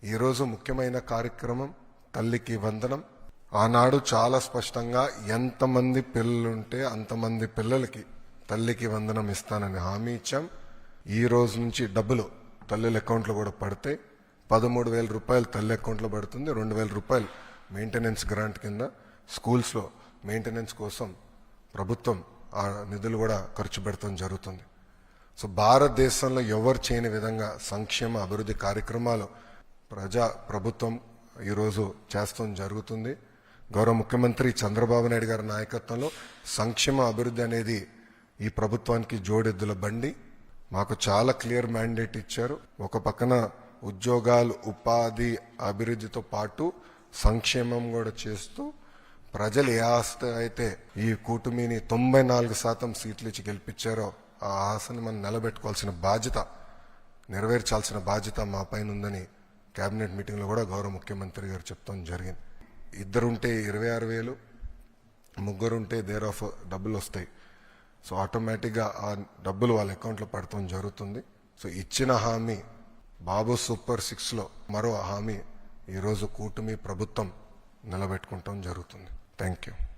ఈరోజు ముఖ్యమైన కార్యక్రమం తల్లికి వందనం. ఆనాడు చాలా స్పష్టంగా ఎంతమంది పిల్లలుంటే అంతమంది పిల్లలకి తల్లికి వందనం ఇస్తానని హామీ ఇచ్చాం. ఈ రోజు నుంచి డబ్బులు తల్లుల అకౌంట్లో కూడా పడితే 13,000 రూపాయలు తల్లి అకౌంట్లో పడుతుంది. 2,000 రూపాయలు మెయింటెనెన్స్ గ్రాంట్ కింద స్కూల్స్లో మెయింటెనెన్స్ కోసం ప్రభుత్వం ఆ నిధులు కూడా ఖర్చు పెడతాం జరుగుతుంది. సో భారతదేశంలో ఎవరు చేయని విధంగా సంక్షేమ అభివృద్ధి కార్యక్రమాలు ప్రభుత్వం ఈరోజు చేస్తాం జరుగుతుంది. గౌరవ ముఖ్యమంత్రి చంద్రబాబు నాయుడు గారి నాయకత్వంలో సంక్షేమ అభివృద్ధి అనేది ఈ ప్రభుత్వానికి జోడెద్దుల బండి. మాకు చాలా క్లియర్ మ్యాండేట్ ఇచ్చారు. ఒక పక్కన ఉద్యోగాలు, ఉపాధి, అభివృద్ధితో పాటు సంక్షేమం కూడా చేస్తూ ప్రజలు ఏ ఆశ అయితే ఈ కూటమిని 94% సీట్లు ఇచ్చి గెలిపించారో ఆ ఆశని మనం నిలబెట్టుకోవాల్సిన బాధ్యత, నెరవేర్చాల్సిన బాధ్యత మా పైన ఉందని కేబినెట్ మీటింగ్లో కూడా గౌరవ ముఖ్యమంత్రి గారు చెప్తాం జరిగింది. ఇద్దరుంటే 26,000, ముగ్గురుంటే దేర్ ఆఫ్ డబ్బులు వస్తాయి. సో ఆటోమేటిక్గా ఆ డబ్బులు వాళ్ళ అకౌంట్లో పడతాం జరుగుతుంది. సో ఇచ్చిన హామీ బాబు సూపర్ 6లో మరో హామీ ఈరోజు కూటమి ప్రభుత్వం నిలబెట్టుకుంటాం జరుగుతుంది. Thank you.